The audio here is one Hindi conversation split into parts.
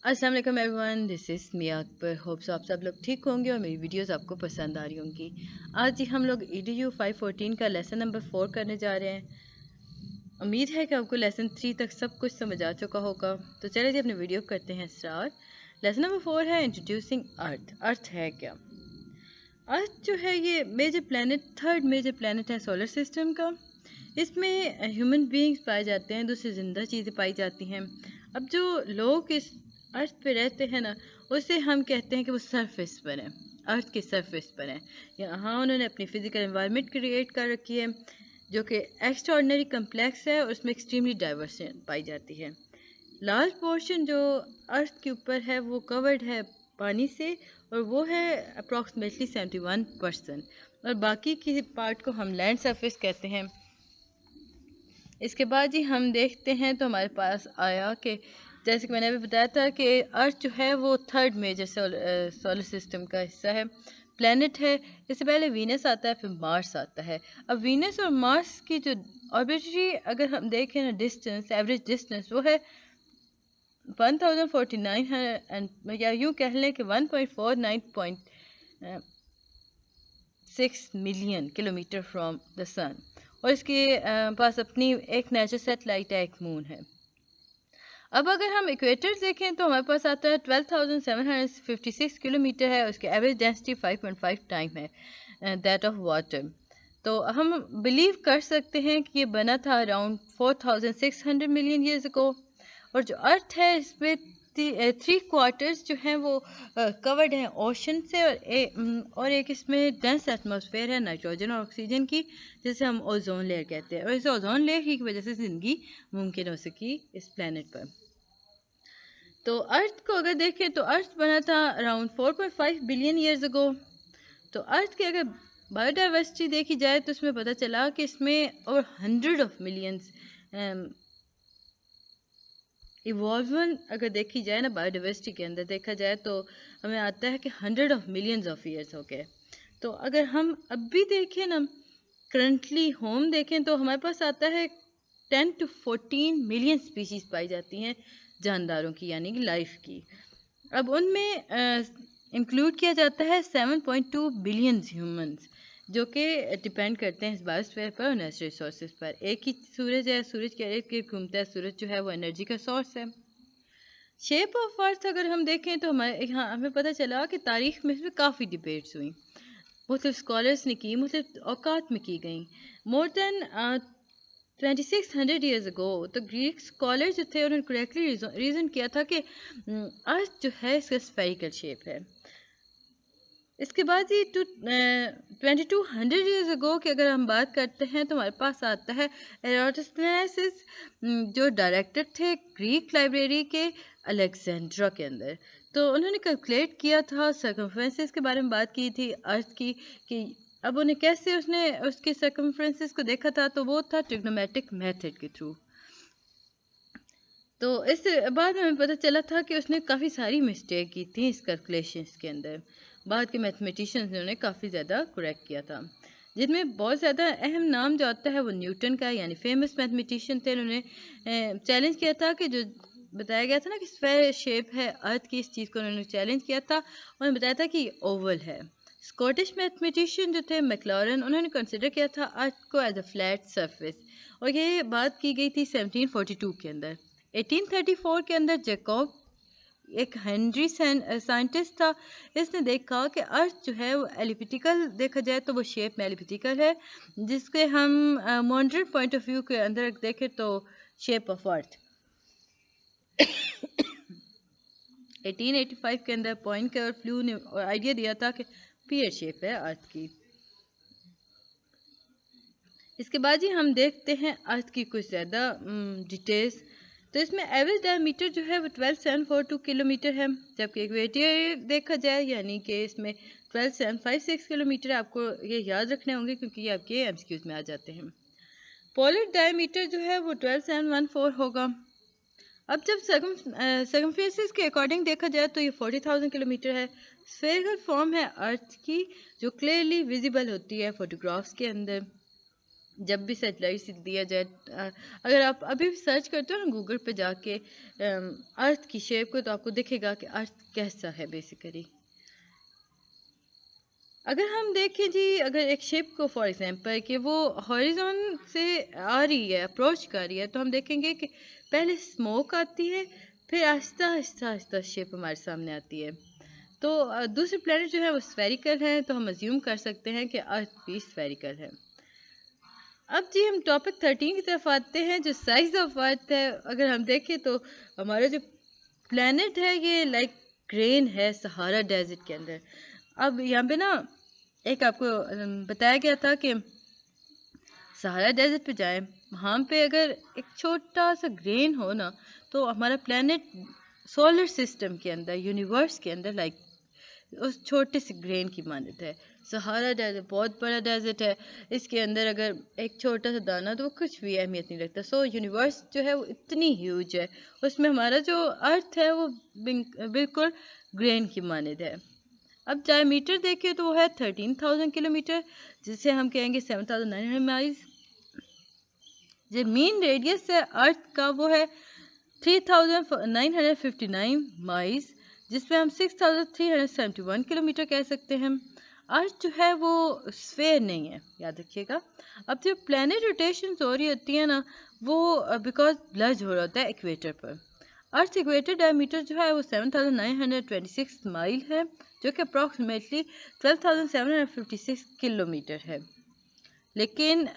अस्सलाम वालेकुम everyone, this is Miya Akbar. Hopes आप सब लोग ठीक होंगे और मेरी वीडियोस आपको पसंद आ रही होंगी। आज ही हम लोग EDU 514 का लेसन नंबर 4 करने जा रहे हैं। उम्मीद है कि आपको लेसन 3 तक सब कुछ समझ आ चुका होगा। तो चलिए जी अपनी वीडियो करते हैं स्टार्ट। लेसन नंबर 4 है इंट्रोड्यूसिंग अर्थ। अर्थ है क्या? अर्थ जो है ये major planet, third major planet है सोलर सिस्टम का। इसमें ह्यूमन बीइंग्स पाए जाते हैं, दूसरी ज़िंदा चीज़ें पाई जाती हैं। अब जो लोग इस अर्थ पे रहते हैं ना, उसे हम कहते हैं कि वो सरफेस पर हैं, अर्थ के सरफेस पर हैं। यहाँ उन्होंने अपनी फिजिकल एनवायरनमेंट क्रिएट कर रखी है जो कि एक्स्ट्राऑर्डिनरी कम्प्लेक्स है और उसमें एक्सट्रीमली डाइवर्स पाई जाती है। लार्ज पोर्शन जो अर्थ के ऊपर है वो कवर्ड है पानी से, और वो है अप्रॉक्सीमेटली 71%, और बाकी की पार्ट को हम लैंड सरफेस कहते हैं। इसके बाद जी हम देखते हैं तो हमारे पास आया कि जैसे कि मैंने अभी बताया था कि अर्थ जो है वो थर्ड मेजर सोलर सिस्टम का हिस्सा है, प्लैनेट है। इससे पहले वीनस आता है, फिर मार्स आता है। अब वीनस और मार्स की जो ऑर्बिटरी अगर हम देखें ना, डिस्टेंस, एवरेज डिस्टेंस वो है 1049 या यूँ कह लें कि 1.49.6 मिलियन किलोमीटर फ्रॉम द सन। और इसके पास अपनी एक नेचुरल सेटेलाइट है, एक मून है। अब अगर हम इक्वेटर देखें तो हमारे पास आता है 12,756 किलोमीटर है, उसकी एवरेज डेंसिटी 5.5 टाइम है दैट ऑफ वाटर। तो हम बिलीव कर सकते हैं कि ये बना था अराउंड 4,600 मिलियन ईयर्स अगो। और जो अर्थ है इसमें 3/4 जो हैं वो कवर्ड हैं ओशन से, और एक इसमें डेंस एटमॉस्फेयर है नाइट्रोजन और ऑक्सीजन की, जिसे हम ओजोन लेयर कहते हैं। और इस ओजोन लेयर की वजह से ज़िंदगी मुमकिन हो सकी इस प्लेनेट पर। तो अर्थ को अगर देखें तो अर्थ बना था अराउंड 4.5 बिलियन ईयर्स अगो। तो अर्थ की अगर बायोडाइवर्सिटी देखी जाए तो उसमें पता चला कि इसमें ओवर 100 ऑफ मिलियंस इवॉल्वन अगर देखी जाए ना, बायोडाइवर्सिटी के अंदर देखा जाए तो हमें आता है कि 100 ऑफ मिलियंस ऑफ ईयर्स हो गए। तो अगर हम अब भी देखें ना, करंटली होम देखें तो हमारे पास आता है 10 to 14 मिलियन स्पीशीज़ पाई जाती हैं जानदारों की, यानी कि लाइफ की। अब उनमें इंक्लूड किया जाता है 7.2 बिलियन ह्यूमंस, जो कि डिपेंड करते हैं इस बायोस्फीयर पर और नेचुरल रिसोर्सेज पर। एक ही सूरज है, सूरज के इर्द गिर्द घूमता है, सूरज जो है वो एनर्जी का सोर्स है। शेप ऑफ अर्थ अगर हम देखें तो हमारे यहाँ हमें पता चला कि तारीख में इसमें काफ़ी डिबेट्स हुई, मुख्तलिफ स्कॉलर्स ने की, मुख्तलिफ औकात में की गई। मोर दैन 2600 ईयर्स अगो तो ग्रीक स्कॉलर जो थे उन्होंने करेक्टली रीज़न किया था कि अर्थ जो है इसका स्फेरिकल शेप है। इसके बाद ये 2200 ईयर्स अगो की अगर हम बात करते हैं तो हमारे पास आता है एरोस्ट्रेटस, जो डायरेक्टर थे ग्रीक लाइब्रेरी के अलेक्जेंड्रा के अंदर। तो उन्होंने कैलकुलेट किया था, सर्कमफ्रेंसेस के बारे में बात की थी अर्थ की, कि अब उन्हें कैसे उसने उसके सर्कमफ्रेंसेस को देखा था, तो वो था ट्रिग्नोमेट्रिक मेथड के थ्रू। तो इस बाद हमें पता चला था कि उसने काफ़ी सारी मिस्टेक की थी इस कैलकुलेशंस के अंदर। बाद के मैथमेटिशियंस ने उन्हें काफ़ी ज़्यादा करेक्ट किया था, जिनमें बहुत ज़्यादा अहम नाम जो आता है वो न्यूटन का, यानी फेमस मैथमेटिशियन थे। उन्होंने चैलेंज किया था कि जो बताया गया था ना कि स्फेयर शेप है अर्थ की, इस चीज़ को उन्होंने चैलेंज किया था। उन्होंने बताया था कि ओवल है। स्कॉटिश मैथमेटिशियन जो थे मैक्लॉरन, उन्होंने कंसिडर किया था अर्थ को एज अ फ्लैट सरफेस, और ये बात की गई थी 1742 के अंदर। 1834 के अंदर जैकब, एक हेनरी साइंटिस्ट था, इसने देखा कि अर्थ जो है वो एलिप्टिकल, देखा जाए तो वो शेप में एलिप्टिकल है, जिसके हम मॉडर्न पॉइंट ऑफ व्यू के अंदर देखें तो शेप ऑफ अर्थ 1885 के अंदर पॉइंट और फ्लू ने आइडिया दिया था कि पीयर शेप है अर्थ की। इसके बाद ही हम देखते हैं अर्थ की कुछ ज़्यादा डिटेल्स। तो इसमें एवरेज डायमीटर जो है वो 12742 किलोमीटर है, जबकि इक्वेटर देखा जाए यानी कि इसमें 12756 किलोमीटर। आपको ये याद रखने होंगे क्योंकि ये आपके एमसीक्यूज में आ जाते हैं। पोलर डायमीटर जो है वो 12714 होगा। अब जब सर्कमफेरेंस के अकॉर्डिंग देखा जाए तो ये 40,000 किलोमीटर है। स्फेरिकल फॉर्म है अर्थ की, जो क्लियरली विजिबल होती है फोटोग्राफ्स के अंदर। जब भी सैटेलाइट से दिया जाए, अगर आप अभी भी सर्च करते हो ना गूगल पे जाके अर्थ की शेप को, तो आपको दिखेगा कि अर्थ कैसा है बेसिकली। अगर हम देखें जी, अगर एक शिप को फॉर एग्जांपल कि वो हॉरिजॉन से आ रही है, अप्रोच कर रही है, तो हम देखेंगे कि पहले स्मोक आती है, फिर आहिस्ता आहिस्ता आहिस्ता शिप हमारे सामने आती है। तो दूसरे प्लेनेट जो है वो स्फेरिकल है, तो हम अज्यूम कर सकते हैं कि अर्थ भी स्फेरिकल है। अब जी हम टॉपिक 13 की तरफ आते हैं, जो साइज ऑफ अर्थ है। अगर हम देखें तो हमारा जो प्लेनेट है ये लाइक ग्रेन है सहारा डेजर्ट के अंदर। अब यहाँ पे ना एक आपको बताया गया था कि सहारा डेजर्ट पे जाएं, वहाँ पे अगर एक छोटा सा ग्रेन हो ना, तो हमारा प्लेनेट सोलर सिस्टम के अंदर, यूनिवर्स के अंदर लाइक उस छोटे से ग्रेन की मानत है। सहारा डेजर्ट बहुत बड़ा डेजर्ट है, इसके अंदर अगर एक छोटा सा दाना, तो वो कुछ भी अहमियत नहीं रखता। सो यूनिवर्स जो है वो इतनी ह्यूज है, उसमें हमारा जो अर्थ है वो बिल्कुल ग्रेन की मानद है। अब डायमीटर देखिए तो वो है 13,000 किलोमीटर, जिसे हम कहेंगे 7,900 माइल्स। जो मीन रेडियस है अर्थ का वो है 3,959 माइल्स, जिसमें हम 6,371 किलोमीटर कह सकते हैं। अर्थ जो है वो स्फेयर नहीं है, याद रखिएगा। अब जो प्लैनेट रोटेशन हो रही होती है ना, वो बिकॉज ब्लज हो रहा होता है इक्वेटर पर। अर्थ इक्वेटर डायमीटर जो है वो 7,926 माइल है, जो कि अप्रॉक्सीमेटली 12,756 किलोमीटर है। लेकिन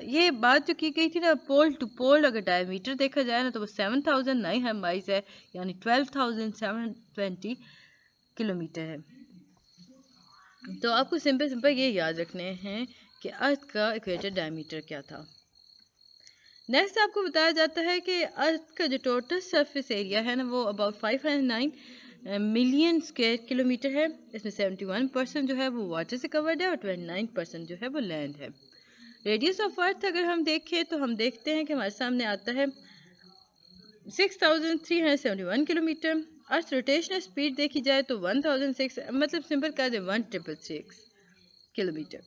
ये बात जो की गई थी ना, पोल टू पोल अगर डायमीटर देखा जाए ना, तो वो 7,900 माइल्स है, यानी 12,720 किलोमीटर है। तो आपको सिंपल सिंपल ये याद रखने हैं कि अर्थ का इक्वेटर डायमीटर क्या था। नेक्स्ट आपको बताया जाता है कि अर्थ का जो टोटल सरफेस एरिया है ना, वो अबाउट 509 मिलियन स्क्वायर किलोमीटर है। इसमें 71% जो है वो वाटर से कवर्ड है और 29% जो है वो लैंड है। रेडियस ऑफ अर्थ अगर हम देखें तो हम देखते हैं कि हमारे सामने आता है 6,371 किलोमीटर। अर्थ रोटेशनल स्पीड देखी जाए तो 1,006, मतलब सिंपल कह दें 1,666 किलोमीटर।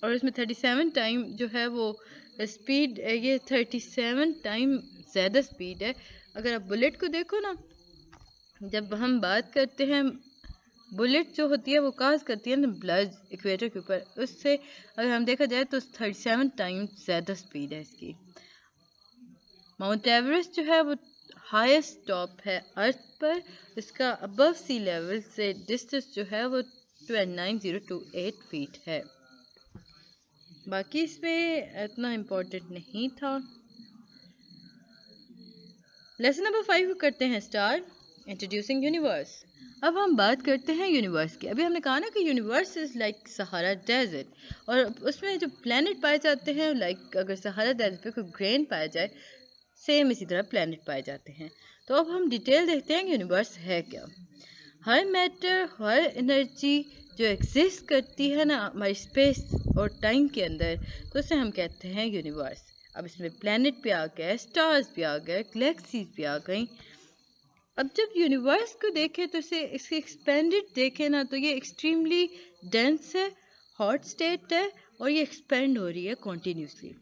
और इसमें 37 टाइम जो है वो स्पीड, ये 37 टाइम ज़्यादा स्पीड है। अगर आप बुलेट को देखो ना, जब हम बात करते हैं बुलेट जो होती है वो काज करती है ना ब्लज इक्वेटर के ऊपर, उससे अगर हम देखा जाए तो 37 टाइम ज़्यादा स्पीड है इसकी। माउंट एवरेस्ट जो है वो हाईएस्ट टॉप है अर्थ पर, इसका अबव सी लेवल से डिस्टेंस जो है वो 29,028 फीट है। बाकी इसमें इतना इम्पोर्टेंट नहीं था। लेसन नंबर 5 करते हैं स्टार, इंट्रोड्यूसिंग यूनिवर्स। अब हम बात करते हैं यूनिवर्स की। अभी हमने कहा ना कि universe is like Sahara desert, और उसमें जो प्लैनेट पाए जाते हैं लाइक अगर सहारा डेजर्ट पे कोई ग्रेन पाया जाए, सेम इसी तरह प्लैनेट पाए जाते हैं। तो अब हम डिटेल देखते हैं कि यूनिवर्स है क्या। हर मैटर, हर एनर्जी जो एग्जिस्ट करती है ना हमारी स्पेस और टाइम के अंदर, तो उसे हम कहते हैं यूनिवर्स। अब इसमें प्लैनेट भी आ गए, स्टार्स भी आ गए, गैलेक्सीज भी आ गई। अब जब यूनिवर्स को देखें तो इसे इसकी एक्सपेंडेड देखें ना, तो ये एक्सट्रीमली डेंस है, हॉट स्टेट है, और ये एक्सपेंड हो रही है कॉन्टीन्यूसली।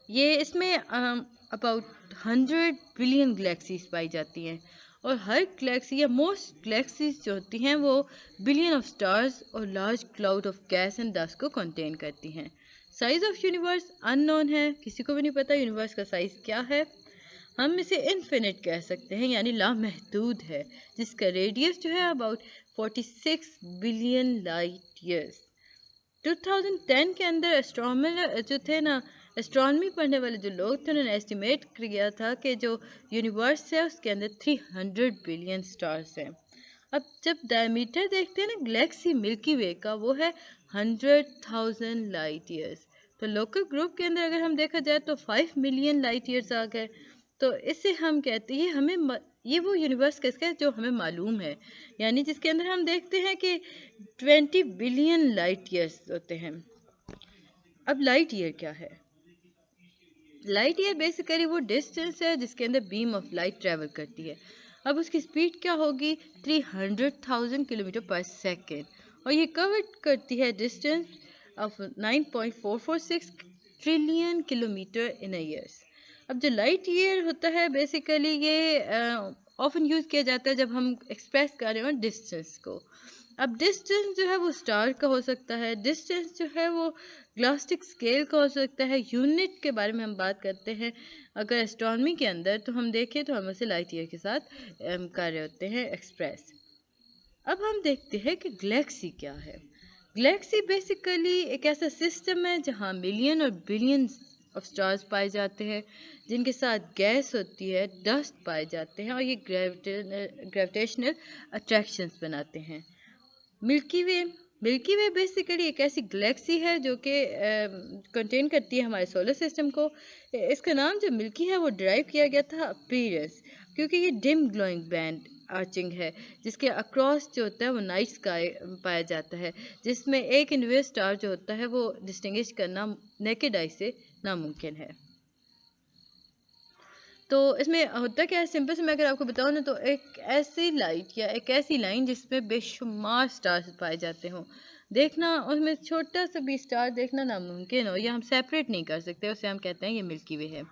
ये इसमें अबाउट 100 बिलियन गैलेक्सीज पाई जाती हैं, और हर गैलेक्सी या मोस्ट गैलेक्सीज जो होती हैं वो बिलियन ऑफ स्टार्स और large cloud of gas and dust को कंटेन करती हैं। साइज ऑफ यूनिवर्स अननोन है, किसी को भी नहीं पता यूनिवर्स का साइज क्या है। हम इसे इन्फिनिट कह सकते हैं, यानी लामहदूद है, जिसका रेडियस जो है अबाउट 46 बिलियन लाइट ईयर्स। 2010 के अंदर एस्ट्रोनॉमर जो थे ना, एस्ट्रोनॉमी पढ़ने वाले जो लोग थे, उन्होंने एस्टिमेट किया था कि जो यूनिवर्स है उसके अंदर 300 बिलियन स्टार्स हैं। अब जब डायमीटर देखते हैं ना गैलेक्सी मिल्की वे का, वो है 100,000 लाइट ईयर्स। तो लोकल ग्रुप के अंदर अगर हम देखा जाए तो 5 मिलियन लाइट ईयर्स आ गए। तो इससे हम कहते हैं ये वो यूनिवर्स किसका है जो हमें मालूम है, यानी जिसके अंदर हम देखते हैं कि 20 बिलियन लाइट ईयर्स होते हैं। अब लाइट ईयर क्या है? लाइट ईयर बेसिकली वो डिस्टेंस है जिसके अंदर बीम ऑफ लाइट ट्रेवल करती है। अब उसकी स्पीड क्या होगी? 300,000 किलोमीटर पर सेकेंड, और ये कवर करती है distance of 9.446 trillion kilometre in a years. अब जो लाइट ईयर होता है बेसिकली ये ऑफन यूज़ किया जाता है जब हम एक्सप्रेस कर रहे हो डिस्टेंस को। अब डिस्टेंस जो है वो स्टार का हो सकता है, डिस्टेंस जो है वो ग्लास्टिक स्केल का हो सकता है। यूनिट के बारे में हम बात करते हैं अगर एस्ट्रोनॉमी के अंदर, तो हम देखें तो हम उसे लाइट ईयर के साथ कर रहे होते हैं एक्सप्रेस। अब हम देखते हैं कि गैलेक्सी क्या है। गैलेक्सी बेसिकली एक ऐसा सिस्टम है जहाँ मिलियन और बिलियन ऑफ स्टार्स पाए जाते हैं, जिनके साथ गैस होती है, डस्ट पाए जाते हैं, और ये ग्रेविटेशनल अट्रैक्शंस बनाते हैं। मिल्की वे बेसिकली एक ऐसी गैलेक्सी है जो कि कंटेन करती है हमारे सोलर सिस्टम को। इसका नाम जो मिल्की है वो डिराइव किया गया था अपीयरेंस, क्योंकि ये डिम ग्लोइंग बैंड आर्चिंग है जिसके अक्रॉस जो होता है वो नाइट स्काई पाया जाता है, जिसमें एक इंडिविजुअल स्टार जो होता है वो डिस्टिंग्विश करना नेकेड आई से नामुमकिन है। तो इसमें होता क्या है, सिंपल से मैं अगर आपको बताऊँ ना, तो एक ऐसी लाइट या एक ऐसी लाइन जिसमें बेशुमार स्टार्स पाए जाते हों, देखना उसमें छोटा सा भी स्टार देखना नामुमकिन हो या हम सेपरेट नहीं कर सकते, उसे हम कहते हैं ये मिल्की वे है।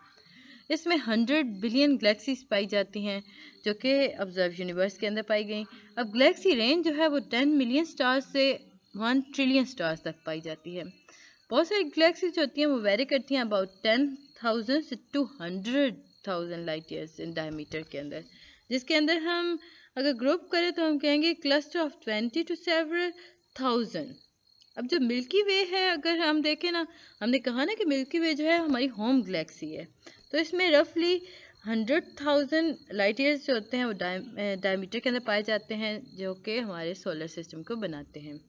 इसमें 100 बिलियन गैलेक्सीज पाई जाती हैं जो कि ऑब्जर्व यूनिवर्स के अंदर पाई गई। अब गैलेक्सी रेंज जो है वो 10 मिलियन स्टार्स से 1 ट्रिलियन स्टार्स तक पाई जाती है। बहुत सारी गैलेक्सीज जो होती हैं वो वेरी करती हैं अबाउट 10,000 से 200,000 लाइट ईयर्स इन डायमीटर के अंदर, जिसके अंदर हम अगर ग्रुप करें तो हम कहेंगे cluster of 20 to several thousand. अब जो मिल्की वे है अगर हम देखें ना, हमने कहा ना कि मिल्की वे जो है हमारी होम गैलेक्सी है, तो इसमें रफली 100,000 लाइट ईयर्स जो होते हैं वो डायमीटर के अंदर पाए जाते हैं, जो कि हमारे सोलर सिस्टम को बनाते हैं।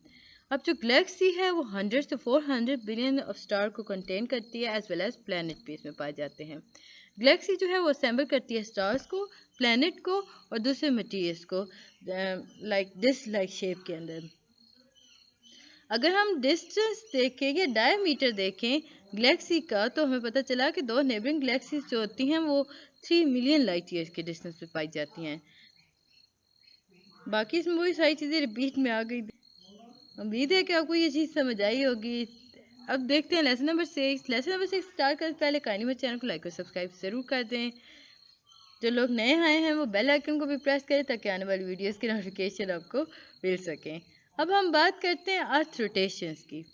अब जो गैलेक्सी है वो 100 से 400 बिलियन ऑफ स्टार को कंटेन करती है, एज वेल एज प्लैनेट भी इसमें पाए जाते हैं। गैलेक्सी जो है वो असेंबल करती है स्टार्स को, प्लैनेट को और दूसरे मटीरियल्स को लाइक दिस लाइक शेप के अंदर। अगर हम डिस्टेंस देखें या डायमीटर देखें गैलेक्सी का, तो हमें पता चला कि दो नेबरिंग गैलेक्सीज जो होती हैं वो 3 मिलियन लाइट ईयर्स के डिस्टेंस पे पाई जाती हैं। बाकी इसमें वही सारी चीज़ें रिपीट में आ गई। उम्मीद है कि आपको ये चीज़ समझ आई होगी। अब देखते हैं lesson number 6। Lesson number 6 start करने से पहले काइंडली मेरे चैनल को लाइक और सब्सक्राइब ज़रूर कर दें। जो लोग नए आए हैं वो बेल आइकन को भी प्रेस करें ताकि आने वाली वीडियोस की नोटिफिकेशन आपको मिल सकें। अब हम बात करते हैं अर्थ रोटेशंस की।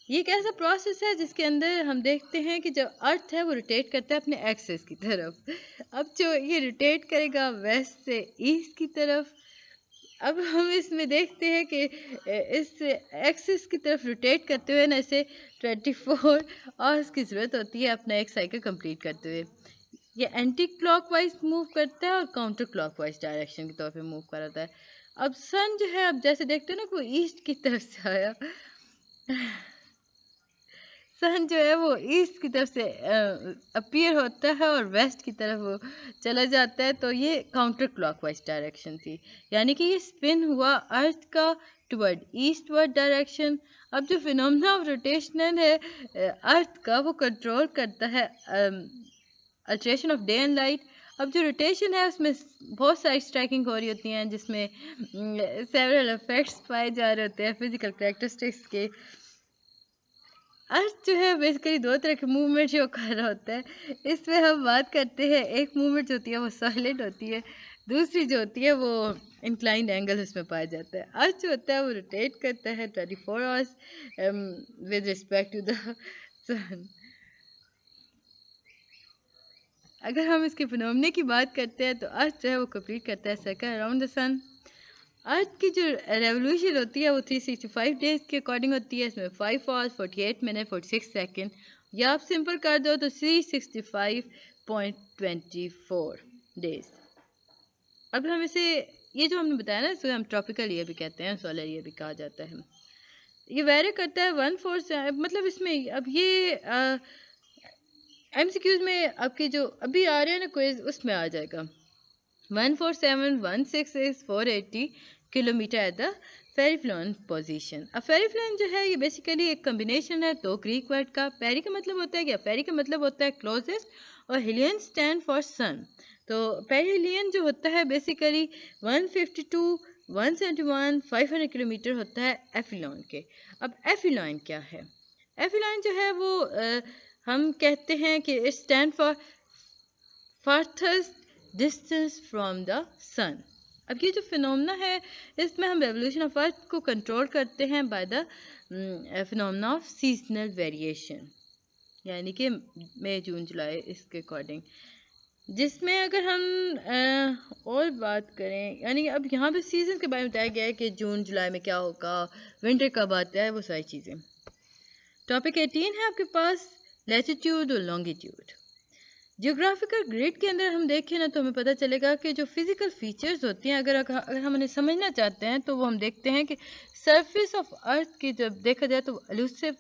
ये एक ऐसा प्रोसेस है जिसके अंदर हम देखते हैं कि जो अर्थ है वो रोटेट करता है अपने एक्सिस की तरफ। अब जो ये रोटेट करेगा वेस्ट से ईस्ट की तरफ। अब हम इसमें देखते हैं कि इस एक्सिस की तरफ रोटेट करते हुए ना इसे 24 आवर्स की ज़रूरत होती है अपना एक साइकिल कंप्लीट करते हुए। ये एंटी क्लॉकवाइज मूव करता है और काउंटर क्लॉकवाइज डायरेक्शन के तौर पे मूव कराता है। अब सन जो है, अब जैसे देखते हैं ना कि वो ईस्ट की तरफ से आया, सन जो है वो ईस्ट की तरफ से अपीयर होता है और वेस्ट की तरफ वो चला जाता है, तो ये काउंटर क्लॉकवाइज डायरेक्शन थी, यानी कि ये स्पिन हुआ अर्थ का टुवर्ड ईस्टवर्ड डायरेक्शन। अब जो फिनोमेना ऑफ रोटेशनल है अर्थ का, वो कंट्रोल करता है alteration of day and light. अब जो रोटेशन है उसमें बहुत सारी स्ट्राइकिंग हो रही होती हैं, जिसमें सेवरल इफेक्ट्स पाए जा रहे होते हैं फिजिकल कैरेक्टरिस्टिक्स के। अर्थ जो है बेसिकली दो तरह के मूवमेंट शो कर रहा होता है। इसमें हम बात करते हैं, एक मूवमेंट जो होती है वो सॉलिड होती है, दूसरी जो होती है वो इंक्लाइंड एंगल उसमें पाया जाता है। अर्थ जो होता है वो रोटेट करता है 24 hours with respect to the sun. अगर हम इसके फिनोमेना की बात करते हैं तो अर्थ जो है वो कंप्लीट करता है सर्कल अराउंड द सन। अर्थ की जो रेवोल्यूशन होती है वो 365 डेज के अकॉर्डिंग होती है। इसमें 5 आवर्स 48 मिनट 46 सेकेंड, या आप सिंपल कर दो तो 365.24 डेज। अब हम इसे, ये जो हमने बताया ना, इसे हम ट्रॉपिकल ईयर भी कहते हैं, सोलर ईयर भी कहा जाता है। ये वेरी करता है 1/4 से, मतलब इसमें अब ये MCQs में आपके जो अभी आ रहे हैं ना क्विज, उसमें आ जाएगा 147,166,480 किलोमीटर एट द पेरिफ्लोन पोजीशन। अब पेरिफ्लोन जो है ये बेसिकली एक कम्बिनेशन है दो ग्रीक वर्ड का। पेरी का मतलब होता है क्या? पेरी का मतलब होता है क्लोजेस्ट, और हिलियन स्टैंड फॉर सन। तो पेरिहिलियन जो होता है बेसिकली 152 171 500 किलोमीटर होता है एफिलॉन के। अब एफिलॉन क्या है? एफिलॉन जो है वो हम कहते हैं कि it stand for farthest distance from the sun। अब ये जो फिनोमेना है इसमें हम रेवोल्यूशन ऑफ अर्थ को कंट्रोल करते हैं by the phenomena of seasonal variation, यानी कि मई जून जुलाई इसके अकॉर्डिंग, जिसमें अगर हम और बात करें, यानी अब यहाँ पे सीजन के बारे में बताया गया है कि जून जुलाई में क्या होगा, विंटर कब आता है, वो सारी चीज़ें। टॉपिक 18 है आपके पास लैटिट्यूड और लॉन्गिट्यूड। जियोग्राफिकल ग्रिड के अंदर हम देखें ना तो हमें पता चलेगा कि जो फिजिकल फीचर्स होती हैं अगर हम उन्हें समझना चाहते हैं तो वो हम देखते हैं कि सरफेस ऑफ अर्थ की जब देखा जाए तो एलुसिव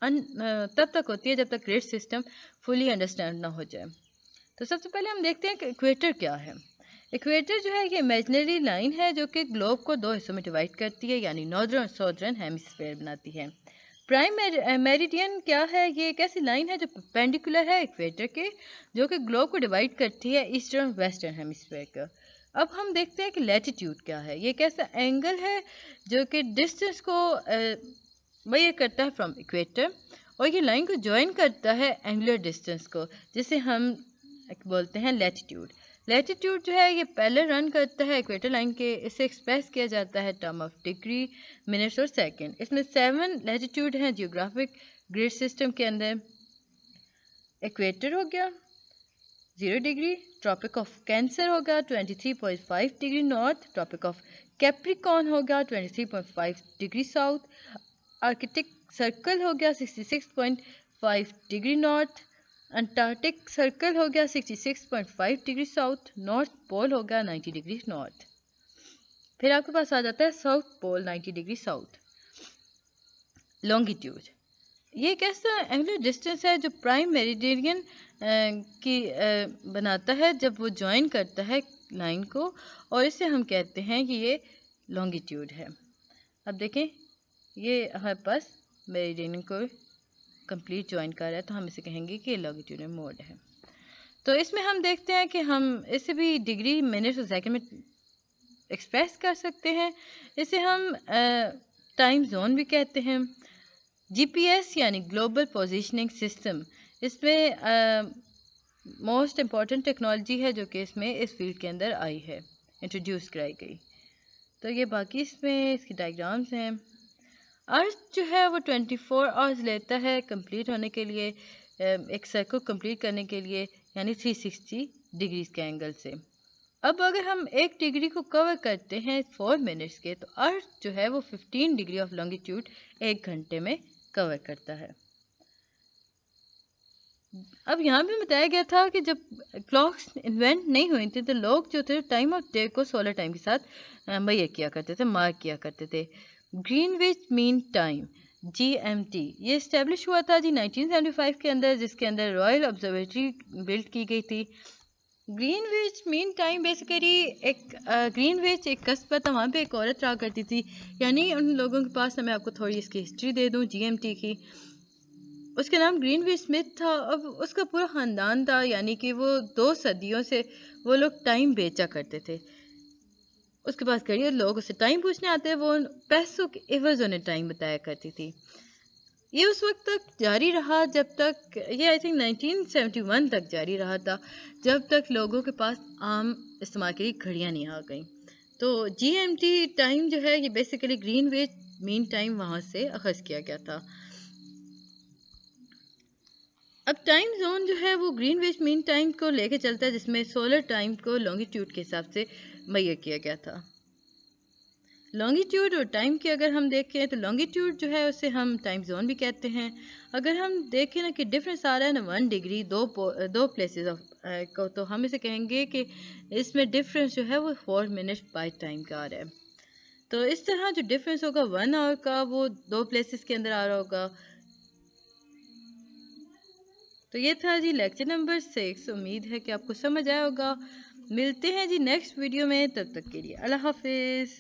तब तक होती है जब तक ग्रिड सिस्टम फुली अंडरस्टैंड ना हो जाए। तो सबसे पहले हम देखते हैं कि इक्वेटर क्या है। इक्वेटर जो है ये इमेजिनरी लाइन है जो कि ग्लोब को दो हिस्सों में डिवाइड करती है, यानी नॉर्दर्न और साउदर्न हेमिस्फीयर बनाती है। प्राइम मेरिडियन क्या है? ये एक ऐसी लाइन है जो परपेंडिकुलर है इक्वेटर के, जो कि ग्लोब को डिवाइड करती है ईस्टर्न और वेस्टर्न हेमिस्फीयर का। अब हम देखते हैं कि लैटिट्यूड क्या है। ये एक ऐसा एंगल है जो कि डिस्टेंस को मेजर करता है फ्रॉम इक्वेटर, और ये लाइन को ज्वाइन करता है एंगुलर डिस्टेंस को, जिसे हम बोलते हैं लैटिट्यूड। लैटिट्यूड जो है ये पहले रन करता है इक्वेटर लाइन के, इसे एक्सप्रेस किया जाता है टर्म ऑफ डिग्री, मिनट्स और सेकंड। इसमें 7 लैटिट्यूड हैं जियोग्राफिक ग्रिड सिस्टम के अंदर। इक्वेटर हो गया 0 डिग्री, ट्रॉपिक ऑफ कैंसर होगा 23.5 degree north, tropic of Capricorn होगा 23.5 डिग्री साउथ, आर्कटिक सर्कल हो गया 66.5 डिग्री नॉर्थ, अंटार्कटिक सर्कल हो गया 66.5 डिग्री साउथ, नॉर्थ पोल होगा 90 डिग्री नॉर्थ। फिर आपके पास आ जाता है south pole 90 degree south. Longitude ये एक ऐसा एंगुलर डिस्टेंस है जो प्राइम मेरिडियन की बनाता है जब वो ज्वाइन करता है लाइन को, और इसे हम कहते हैं कि ये लॉन्गिट्यूड है। अब देखें ये हमारे पास मेरिडियन को कंप्लीट ज्वाइन कर रहा है तो हम इसे कहेंगे कि लॉन्गिट्यूडनल मोड है। तो इसमें हम देखते हैं कि हम इसे भी डिग्री मिनट और सेकंड में एक्सप्रेस कर सकते हैं। इसे हम टाइम जोन भी कहते हैं। जीपीएस यानी ग्लोबल पोजीशनिंग सिस्टम इसमें मोस्ट इम्पॉर्टेंट टेक्नोलॉजी है जो कि इसमें इस फील्ड के अंदर आई है, इंट्रोड्यूस कराई गई। तो ये बाकी इसमें इसकी डायग्राम्स हैं। अर्थ जो है वो 24 आवर्स लेता है कंप्लीट होने के लिए, एक सर्कल कंप्लीट करने के लिए, यानी 360 डिग्रीज के एंगल से। अब अगर हम 1 डिग्री को कवर करते हैं 4 मिनट्स के, तो अर्थ जो है वो 15 डिग्री ऑफ लॉन्गिट्यूड 1 घंटे में कवर करता है। अब यहाँ भी बताया गया था कि जब क्लॉक्स इन्वेंट नहीं हुई थी तो लोग जो थे टाइम ऑफ डे को सोलर टाइम के साथ मैयर किया करते थे, मार्क किया करते थे। ग्रीनविच मीन टाइम GMT ये इस्टेब्लिश हुआ था जी 1975 के अंदर, जिसके अंदर रॉयल ऑब्जर्वेटरी बिल्ड की गई थी। ग्रीनविच मीन टाइम बेसिकली एक ग्रीनविच एक कस्बा था, वहाँ पे एक औरत रहा करती थी, यानी उन लोगों के पास, मैं आपको थोड़ी इसकी हिस्ट्री दे दूँ GMT की। उसका नाम ग्रीनविच स्मिथ था। अब उसका पूरा ख़ानदान था, यानी कि वो 2 सदियों से वो लोग टाइम बेचा करते थे। उसके पास कई लोग उससे टाइम पूछने आते, वो पैसों के एवज उन्हें टाइम बताया करती थी। ये उस वक्त तक जारी रहा जब तक, ये आई थिंक 1971 तक जारी रहा था, जब तक लोगों के पास आम इस्तेमाल के लिए घड़ियाँ नहीं आ गई। तो GMT टाइम जो है ये बेसिकली ग्रीनविच मीन टाइम वहाँ से अखज़ किया गया था। अब टाइम जोन जो है वो ग्रीनविच मीन टाइम को लेके चलता है, जिसमें सोलर टाइम को लॉन्गिट्यूड के हिसाब से मैयर किया गया था। लॉन्गिट्यूड और टाइम की अगर हम देखें तो लॉन्गिट्यूड जो है उसे हम टाइम जोन भी कहते हैं। अगर हम देखें ना कि डिफरेंस आ रहा है ना 1 डिग्री दो प्लेसेस ऑफ को, तो हम इसे कहेंगे कि इसमें डिफरेंस जो है वो 4 मिनट बाय टाइम का आ रहा है। तो इस तरह जो डिफरेंस होगा 1 आवर का वो 2 प्लेसेस के अंदर आ रहा होगा। तो ये था जी लेक्चर नंबर 6। उम्मीद है कि आपको समझ आया होगा। मिलते हैं जी नेक्स्ट वीडियो में, तब तक के लिए अल्लाह हाफिज़।